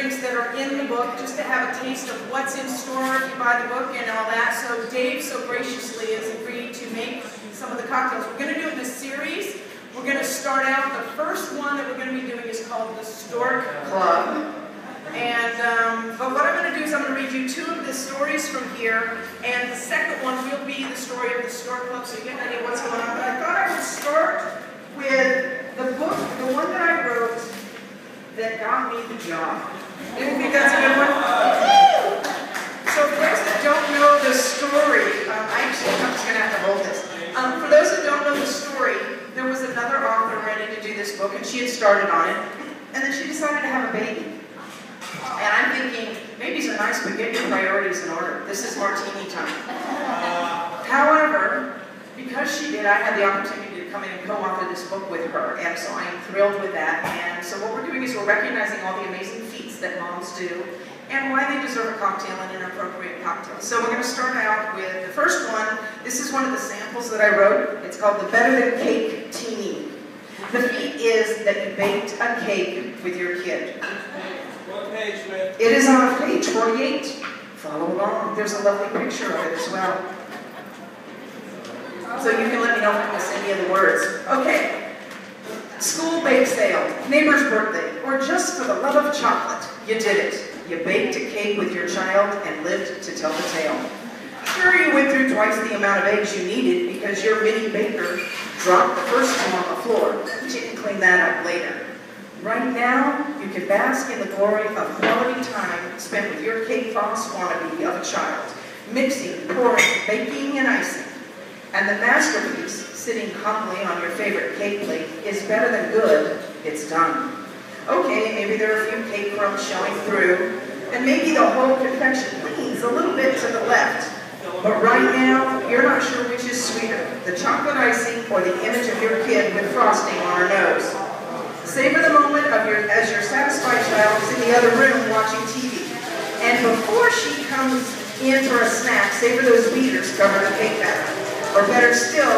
drinks that are in the book, just to have a taste of what's in store if you buy the book and all that. So Dave so graciously has agreed to make some of the cocktails. We're going to do it in a series. We're going to start out, the first one that we're going to be doing is called the Stork Club. And, but what I'm going to do is I'm going to read you 2 of the stories from here, and the second one will be the story of the Stork Club, so you get an idea what's going on. But I thought I would start with the book, the one that I wrote that got me the job. Anyone think that's a good one? So for those that don't know the story, I'm just going to have to hold this. For those that don't know the story, there was another author ready to do this book, and she had started on it, and then she decided to have a baby. And I'm thinking, babies are nice, but get your priorities in order. This is martini time. However, because she did, I had the opportunity to come in and co-author this book with her, and so I am thrilled with that. And so what we're doing is we're recognizing all the amazing feats that moms do, and why they deserve a cocktail and an appropriate cocktail. So we're going to start out with the first one. This is one of the samples that I wrote. It's called the Better Than Cake Teeny. The feat is that you baked a cake with your kid. What page, Smith? It is on page 48. Follow along. There's a lovely picture of it as well. So you can let me know if I miss any of the words. Okay. School bake sale, neighbor's birthday, or just for the love of chocolate. You did it. You baked a cake with your child and lived to tell the tale. Sure, you went through twice the amount of eggs you needed because your mini baker dropped the first 2 on the floor, but you didn't clean that up later. Right now, you can bask in the glory of quality time spent with your cake boss wannabe of a child, mixing, pouring, baking, and icing. And the masterpiece, sitting humbly on your favorite cake plate, is better than good, it's done. Okay, maybe there are a few cake crumbs showing through, and maybe the whole confection leans a little bit to the left. But right now, you're not sure which is sweeter, the chocolate icing or the image of your kid with frosting on her nose. Savor the moment of as your satisfied child is in the other room watching TV. And before she comes in for a snack, savor those beaters covered in cake batter. Or better still,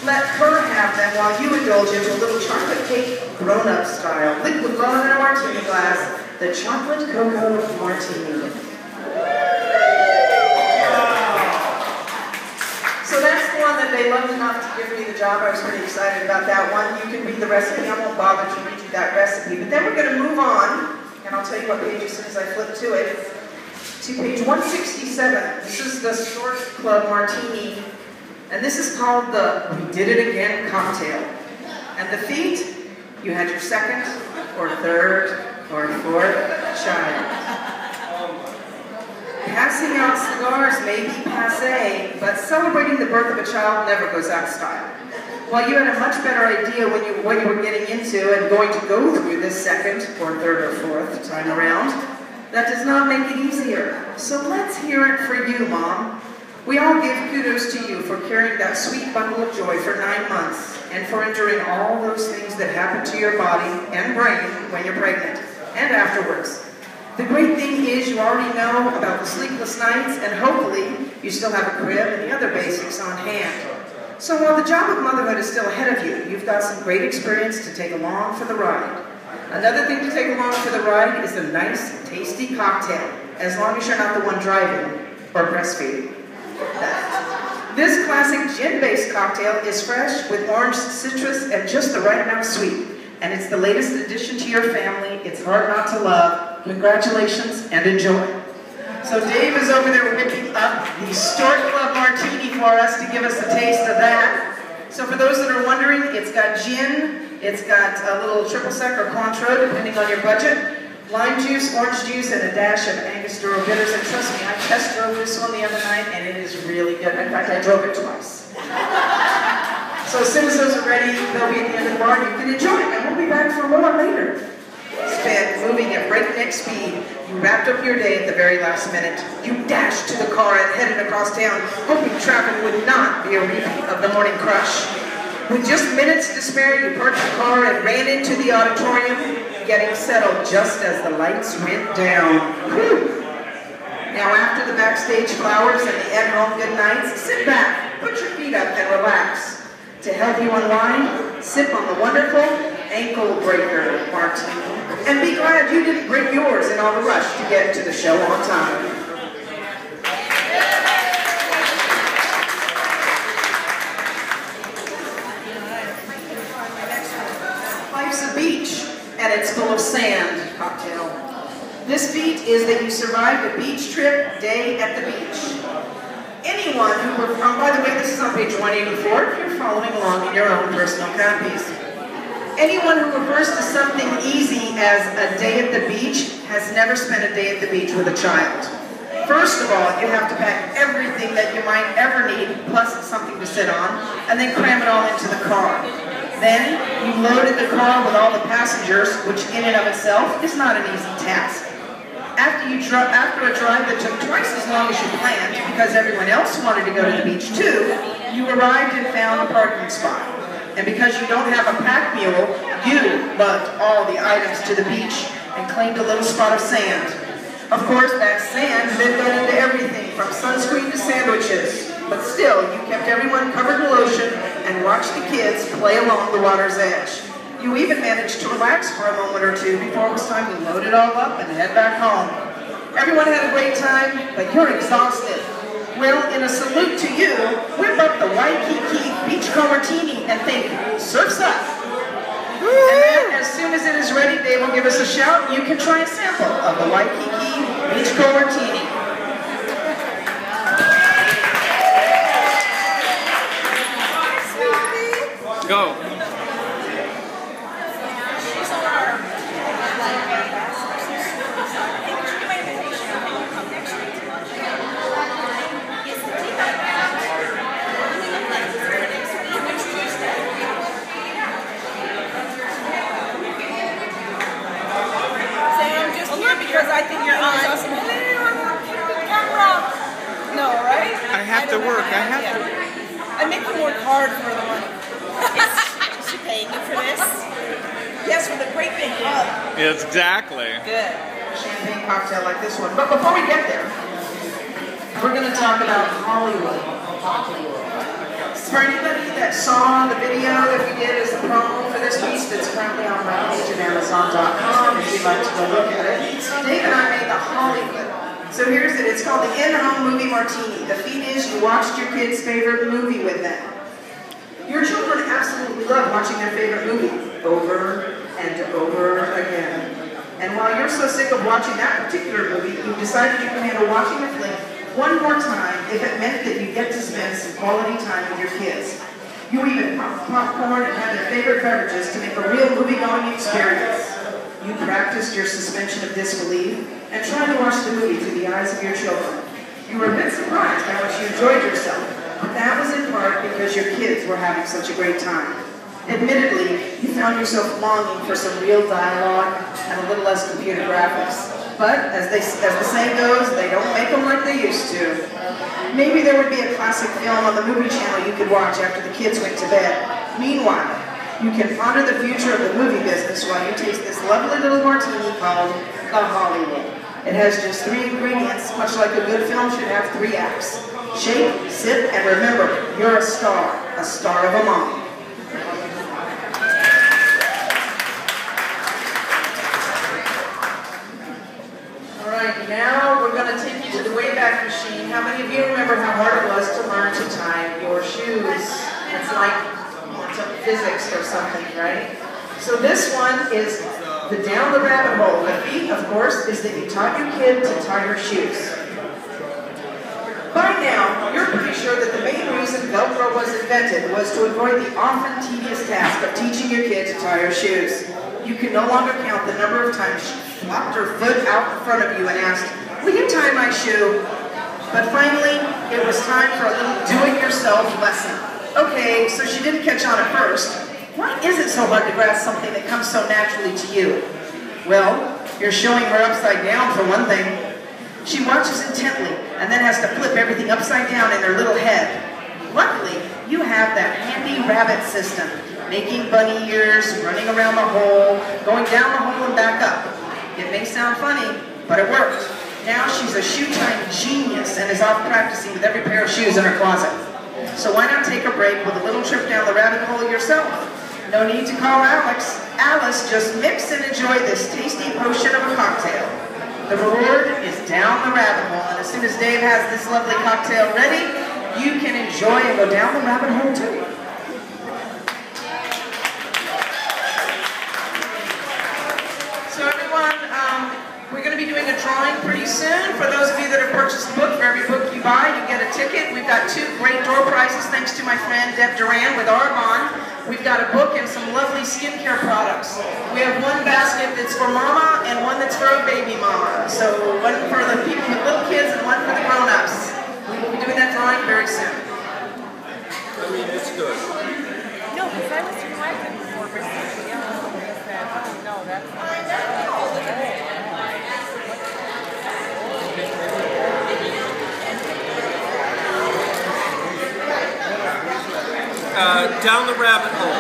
let her have them while you indulge into a little chocolate cake grown-up style. Liquid love in a martini glass, the chocolate cocoa martini. So that's the one that they loved enough to give me the job. I was pretty excited about that one. You can read the recipe. I won't bother to read you that recipe. But then we're going to move on, and I'll tell you what page as soon as I flip to it, to page 167. This is the Stork Club Martini, and this is called the We Did It Again cocktail. And the feat, you had your second, or third, or fourth child. Passing out cigars may be passé, but celebrating the birth of a child never goes out of style. While you had a much better idea what you were getting into and going to go through this second, or third, or fourth time around, that does not make it easier. So let's hear it for you, Mom. We all give kudos to you for carrying that sweet bundle of joy for 9 months and for enduring all those things that happen to your body and brain when you're pregnant and afterwards. The great thing is you already know about the sleepless nights, and hopefully you still have a crib and the other basics on hand. So while the job of motherhood is still ahead of you, you've got some great experience to take along for the ride. Another thing to take along for the ride is a nice, tasty cocktail, as long as you're not the one driving or breastfeeding. This classic gin-based cocktail is fresh with orange, citrus, and just the right amount of sweet. And it's the latest addition to your family. It's hard not to love. Congratulations and enjoy. So Dave is over there whipping up the Stork Club Martini for us to give us a taste of that. So for those that are wondering, it's got gin, it's got a little triple sec or Cointreau, depending on your budget, lime juice, orange juice, and a dash of Angostura bitters. And trust me, I test drove this one the other night, and it is really good. In fact, I drove it twice. So as soon as those are ready, they'll be at the end of the bar, and you can enjoy it. And we'll be back for more later. Sped moving at breakneck speed, you wrapped up your day at the very last minute. You dashed to the car and headed across town, hoping traffic would not be a repeat of the morning crush. With just minutes to spare, you parked the car and ran into the auditorium, getting settled just as the lights went down. Whew. Now after the backstage flowers and the at-home good nights, sit back, put your feet up and relax. To help you unwind, sip on the wonderful ankle breaker martini. And be glad you didn't break yours in all the rush to get to the show on time. Life's a beach, and it's full of sand cocktail. This beat is that you survived a beach trip day at the beach. Anyone who were from, by the way, this is on page 184, if you're following along in your own personal copies. Anyone who refers to something easy as a day at the beach has never spent a day at the beach with a child. First of all, you have to pack everything that you might ever need, plus something to sit on, and then cram it all into the car. Then, you loaded the car with all the passengers, which in and of itself is not an easy task. After a drive that took twice as long as you planned, because everyone else wanted to go to the beach too, you arrived and found a parking spot. And because you don't have a pack mule, you lugged all the items to the beach and claimed a little spot of sand. Of course, that sand then got into everything from sunscreen to sandwiches. But still, you kept everyone covered in lotion and watched the kids play along the water's edge. You even managed to relax for a moment or two before it was time to load it all up and head back home. Everyone had a great time, but you're exhausted. Well, in a salute to you, whip up the Waikiki Beach Martini and think, surf's up. And then, as soon as it is ready, Dave will give us a shout. You can try a sample of the Waikiki Beach Martini. Go. Because I think you're on. Camera. No, right? I have to work. I have to. I make them work hard for the money. Is she paying you for this? Yes, with a great big hug. Yes, exactly. Good. Champagne cocktail like this one. But before we get there, we're going to talk about Hollywood. For anybody that saw the video that we did as a promo for this piece that's currently on my page at Amazon.com, if you'd like to go look at it, Dave and I made the Hollywood. So here's it. It's called the In-Home Movie Martini. The feat is you watched your kid's favorite movie with them. Your children absolutely love watching their favorite movie over and over again. And while you're so sick of watching that particular movie, you've decided you can handle watching the flick one more time if it meant that you get to spend some quality time with your kids. You even pop popcorn and have their favorite beverages to make a real movie-going experience. You practiced your suspension of disbelief and tried to watch the movie through the eyes of your children. You were a bit surprised how much you enjoyed yourself, but that was in part because your kids were having such a great time. Admittedly, you found yourself longing for some real dialogue and a little less computer graphics. But, as the saying goes, they don't make them like they used to. Maybe there would be a classic film on the movie channel you could watch after the kids went to bed. Meanwhile, you can ponder the future of the movie business while you taste this lovely little martini called the Hollywood. It has just 3 ingredients, much like a good film should have 3 acts. Shake, sip, and remember, you're a star of a mom. Now we're going to take you to the Wayback Machine. How many of you remember how hard it was to learn to tie your shoes? It's like some physics or something, right? So this one is the down the rabbit hole. The feat, of course, is that you taught your kid to tie her shoes. By now, you're pretty sure that the main reason Velcro was invented was to avoid the often tedious task of teaching your kid to tie her shoes. You can no longer count the number of times she flopped her foot out in front of you and asked, "Will you tie my shoe?" But finally, it was time for a little do-it-yourself lesson. Okay, so she didn't catch on at first. Why is it so hard to grasp something that comes so naturally to you? Well, you're showing her upside down for one thing. She watches intently and then has to flip everything upside down in her little head. Luckily, you have that handy rabbit system, making bunny ears, running around the hole, going down the hole and back up. It may sound funny, but it worked. Now she's a shoe-tying genius and is off practicing with every pair of shoes in her closet. So why not take a break with a little trip down the rabbit hole yourself? No need to call Alex. Alice, just mix and enjoy this tasty potion of a cocktail. The reward is down the rabbit hole, and as soon as Dave has this lovely cocktail ready, you can enjoy and go down the rabbit hole too. So everyone, we're going to be doing a drawing pretty soon. For those of you that have purchased the book, for every book you buy, you get a ticket. We've got 2 great door prizes thanks to my friend Deb Duran with Argonne. We've got a book and some lovely skincare products. We have one basket that's for mama and one that's for a baby mama. So one for the people with little kids and one for the grown-ups. We will be doing that drawing very soon. I mean, it's good. No, because I was your wife before, but no, that's down the rabbit hole.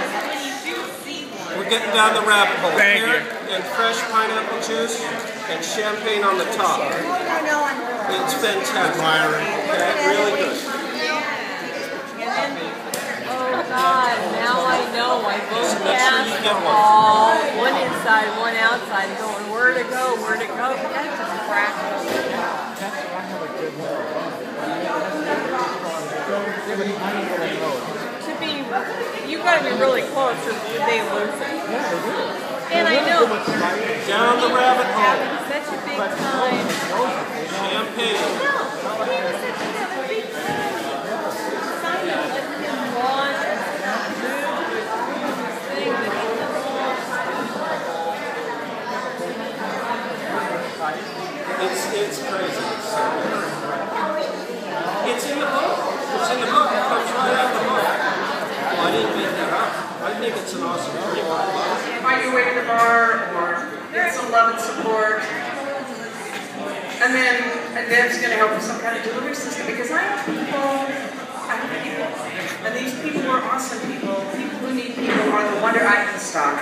We're getting down the rabbit hole. Thank you. Carrot and fresh pineapple juice and champagne on the top. It's fantastic. Okay, really good. Oh God, now I know. I both Make sure you get one. all one inside, one outside, going where to go, where to go. That's just practical. To be, you got to be really close or they lose it. And I know. Down the rabbit hole. Having such a big time. Champagne. No, he was such a big time. Simon let him launch, move this thing that he It's crazy. It's in the book. It's in the book. It comes right out of the book. Well, I didn't make that up. I think it's an awesome drink. Find your way to the bar or get some love and support. And then Deb's going to help with some kind of delivery system because I have people. And these people are awesome people. People who need people are the wonder I can stock.